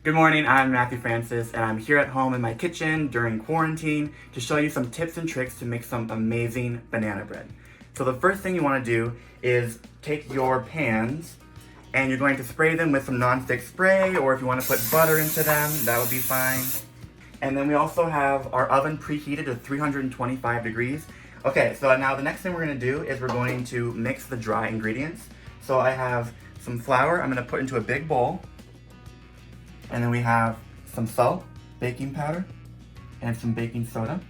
Good morning, I'm Matthew Francis, and I'm here at home in my kitchen during quarantine to show you some tips and tricks to make some amazing banana bread. So the first thing you want to do is take your pans and you're going to spray them with some nonstick spray, or if you want to put butter into them, that would be fine. And then we also have our oven preheated to 325 degrees. Okay, so now the next thing we're going to do is we're going to mix the dry ingredients. So I have some flour I'm going to put into a big bowl. And then we have some salt, baking powder, and some baking soda.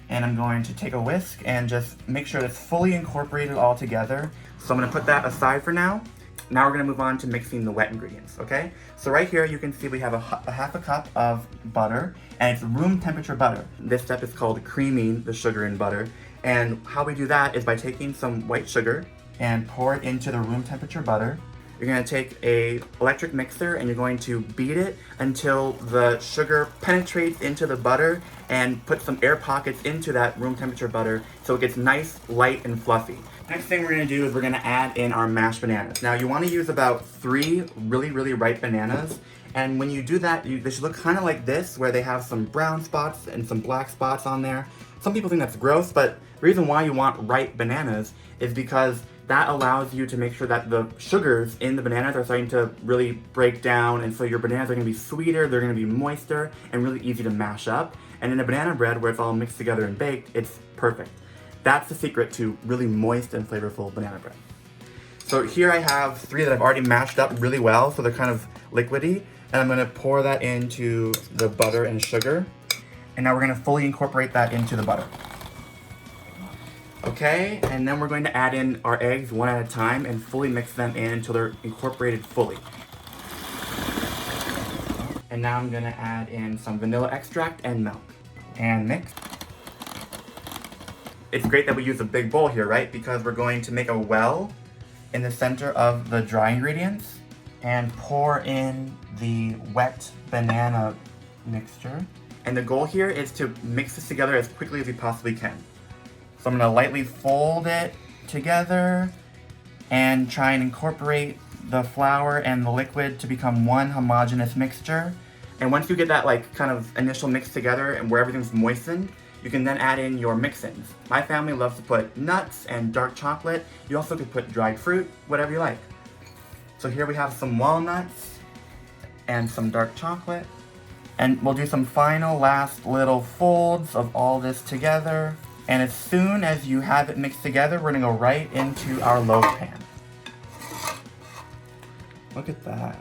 And I'm going to take a whisk and just make sure it's fully incorporated all together. So I'm going to put that aside for now. Now we're going to move on to mixing the wet ingredients, okay? So right here you can see we have a half a cup of butter, and it's room temperature butter. This step is called creaming the sugar in butter. And how we do that is by taking some white sugar and pour it into the room temperature butter. You're going to take a electric mixer and you're going to beat it until the sugar penetrates into the butter and put some air pockets into that room temperature butter so it gets nice, light, and fluffy. Next thing we're going to do is we're going to add in our mashed bananas. Now you want to use about 3 really ripe bananas, and when you do that, they should look kind of like this, where they have some brown spots and some black spots on there. Some people think that's gross, but the reason why you want ripe bananas is because that allows you to make sure that the sugars in the bananas are starting to really break down, and so your bananas are going to be sweeter, they're going to be moister, and really easy to mash up. And in a banana bread where it's all mixed together and baked, it's perfect. That's the secret to really moist and flavorful banana bread. So here I have 3 that I've already mashed up really well, so they're kind of liquidy, and I'm going to pour that into the butter and sugar. And now we're going to fully incorporate that into the butter. Okay, and then we're going to add in our eggs one at a time and fully mix them in until they're incorporated fully. And now I'm going to add in some vanilla extract and milk. And mix. It's great that we use a big bowl here, right? Because we're going to make a well in the center of the dry ingredients and pour in the wet banana mixture. And the goal here is to mix this together as quickly as we possibly can. So I'm going to lightly fold it together and try and incorporate the flour and the liquid to become one homogeneous mixture. And once you get that kind of initial mix together and where everything's moistened, you can then add in your mix-ins. My family loves to put nuts and dark chocolate. You also could put dried fruit, whatever you like. So here we have some walnuts and some dark chocolate. And we'll do some final last little folds of all this together. And as soon as you have it mixed together, we're going to go right into our loaf pan. Look at that.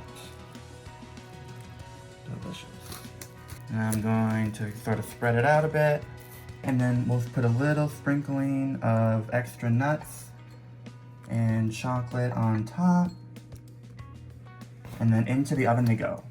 Delicious. And I'm going to sort of spread it out a bit. And then we'll put a little sprinkling of extra nuts and chocolate on top. And then into the oven they go.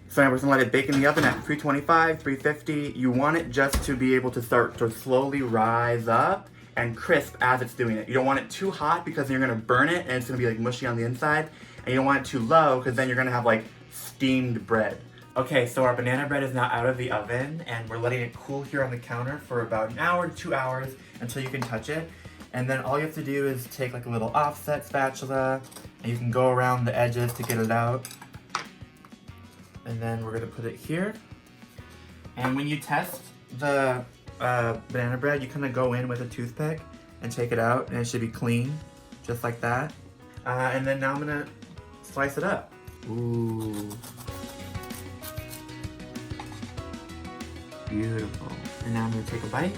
So now we're going to let it bake in the oven at 325, 350. You want it just to be able to start to slowly rise up and crisp as it's doing it. You don't want it too hot because then you're going to burn it and it's going to be mushy on the inside. And you don't want it too low because then you're going to have steamed bread. Okay, so our banana bread is now out of the oven and we're letting it cool here on the counter for about an hour to 2 hours until you can touch it. And then all you have to do is take a little offset spatula and you can go around the edges to get it out. And then we're going to put it here. And when you test the banana bread, you kind of go in with a toothpick and take it out, and it should be clean, just like that. And then now I'm going to slice it up. Ooh. Beautiful. And now I'm going to take a bite.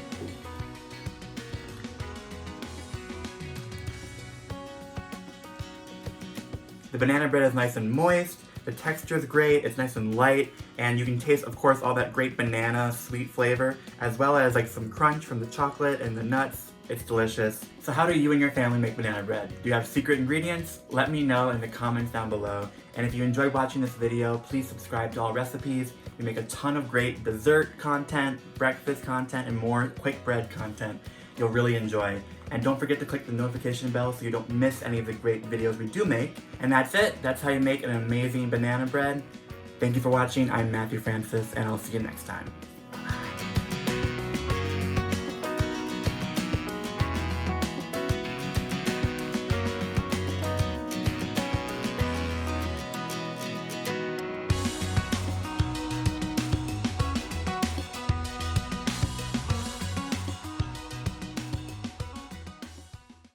The banana bread is nice and moist. The texture is great, it's nice and light, and you can taste, of course, all that great banana sweet flavor, as well as some crunch from the chocolate and the nuts. It's delicious. So how do you and your family make banana bread? Do you have secret ingredients? Let me know in the comments down below. And if you enjoyed watching this video, please subscribe to Allrecipes. We make a ton of great dessert content, breakfast content, and more quick bread content you'll really enjoy. And don't forget to click the notification bell so you don't miss any of the great videos we do make. And that's it. That's how you make an amazing banana bread. Thank you for watching. I'm Matthew Francis, and I'll see you next time.